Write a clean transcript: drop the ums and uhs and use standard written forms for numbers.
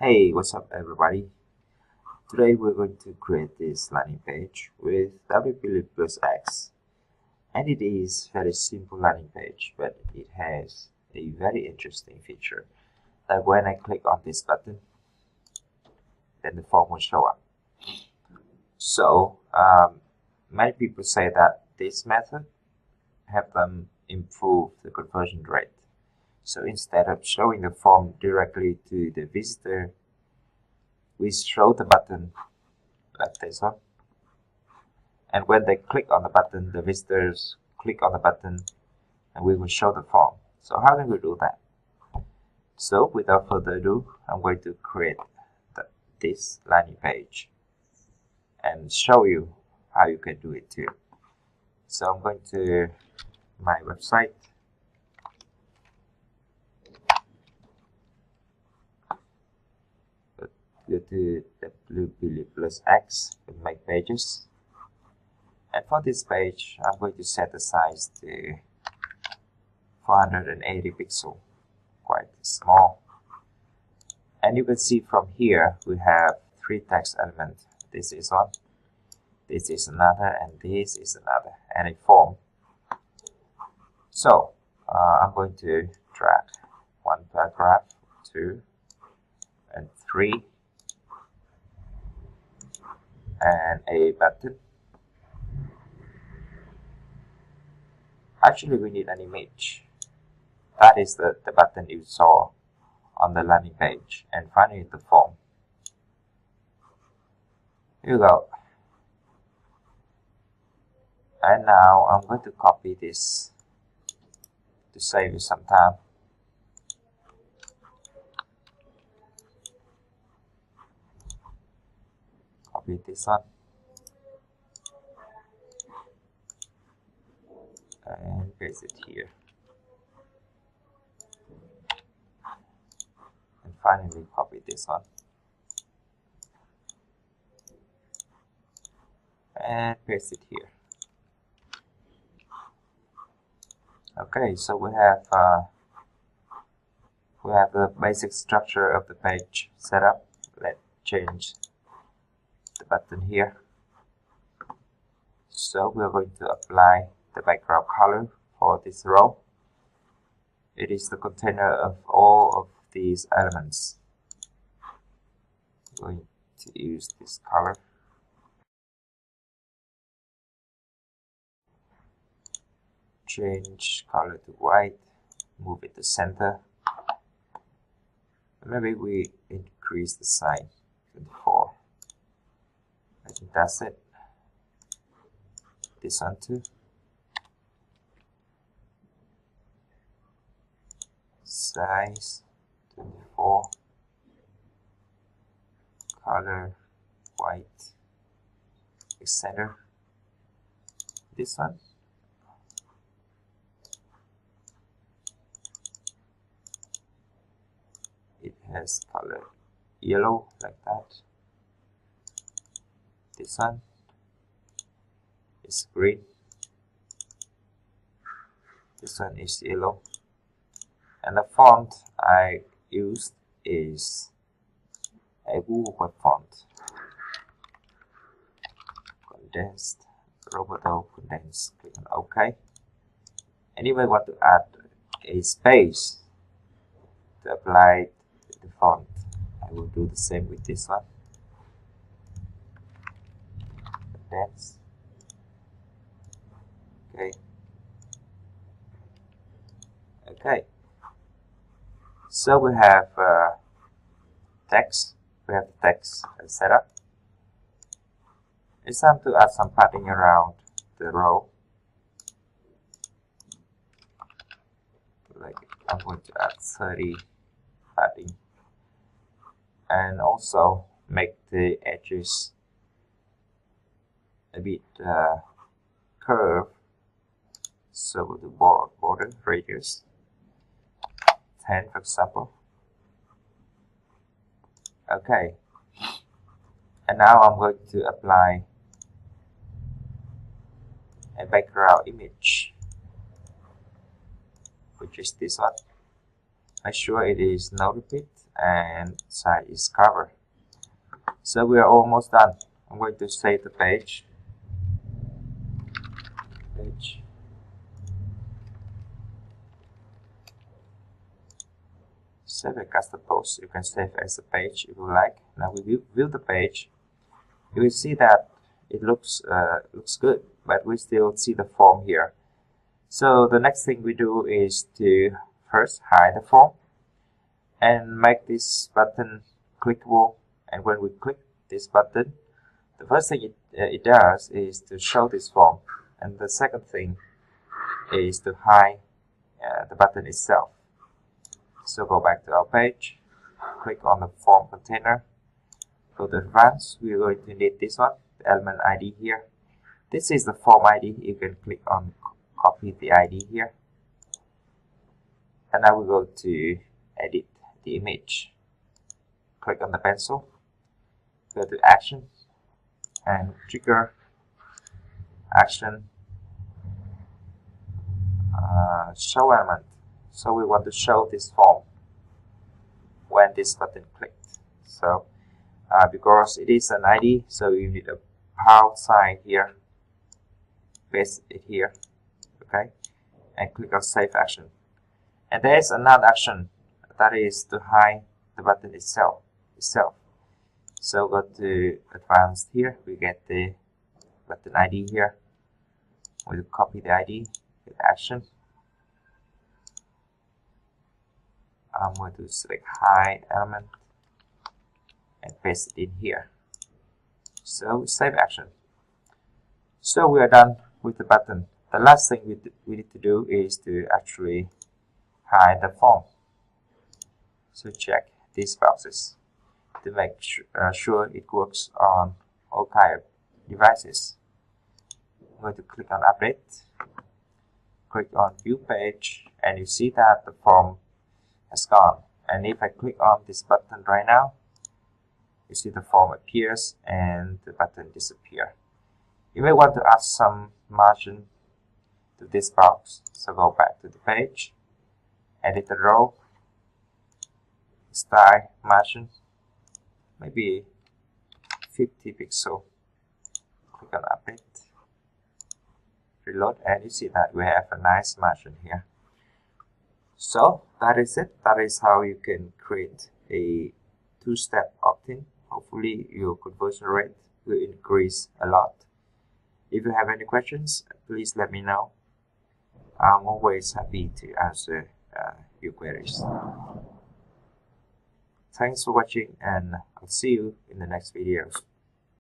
Hey, what's up everybody? Today we're going to create this landing page with WP plus X, and it is a very simple landing page, but it has a very interesting feature that when I click on this button, then the form will show up. So many people say that this method help them improve the conversion rate. So instead of showing the form directly to the visitor, we show the button like this one, and when they click on the button, the visitors click on the button and we will show the form. So how can we do that? So without further ado, I'm going to create this landing page and show you how you can do it too. So I'm going to my website, go to WP plus X and make pages, and for this page I'm going to set the size to 480 pixel, quite small. And you can see from here we have three text elements. This is one, this is another, and this is another, and a form. So I'm going to drag one paragraph, 2 and 3, and a button. Actually we need an image. That is the button you saw on the landing page, and finally the form. Here you go. And now I'm going to copy this to save you some time. Copy this one and paste it here. And finally copy this one and paste it here. Okay, so we have the basic structure of the page set up. Let's change the button here. So we're going to apply the background color for this row. It is the container of all of these elements. I'm going to use this color. Change color to white, move it to center. Maybe we increase the size to 4. I think that's it. This one too. Size 24. Color white. Center. This one. It has color yellow like that. This one is green. This one is yellow. And the font I used is a Google Web font. Condensed, Roboto condensed. Click on OK. And you may want to add a space to apply the font. I will do the same with this one. Condense. Okay. So we have text. We have text set up. It's time to add some padding around the row. Like I'm going to add 30 padding, and also make the edges a bit curved. So the border radius 10, for example. Okay, and now I'm going to apply a background image, which is this one. Make sure it is no repeat and side is covered. So we are almost done. I'm going to save the page. Save a custom post. You can save as a page if you like. Now we view the page. You will see that it looks good, but we still see the form here. So the next thing we do is to first hide the form and make this button clickable. And when we click this button, the first thing it does is to show this form, and the second thing is to hide the button itself. So go back to our page, click on the form container, go to advanced. We're going to need this one, the element ID here. This is the form ID. You can click on copy the ID here, and now we go to edit the image. Click on the pencil, go to action and trigger action, show element. So we want to show this form when this button clicked. So because it is an ID, so you need a pound sign here, paste it here, okay, and click on save action. And there is another action, that is to hide the button itself. So go to advanced here, we get the button ID here. We'll copy the ID, hit action. I'm going to select hide element and paste it in here. So save action. So we are done with the button. The last thing we need to do is to actually hide the form. So check these boxes to make sure it works on all kind of devices. I'm going to click on update, click on view page, and you see that the form has gone. And if I click on this button right now, you see the form appears and the button disappears. You may want to add some margin to this box. So go back to the page, edit the row, style margin, maybe 50 pixel. Click on update, reload, and you see that we have a nice margin here. So that is it. That is how you can create a two-step opt-in. Hopefully your conversion rate will increase a lot. If you have any questions, please let me know. I'm always happy to answer your queries. Thanks for watching, and I'll see you in the next videos.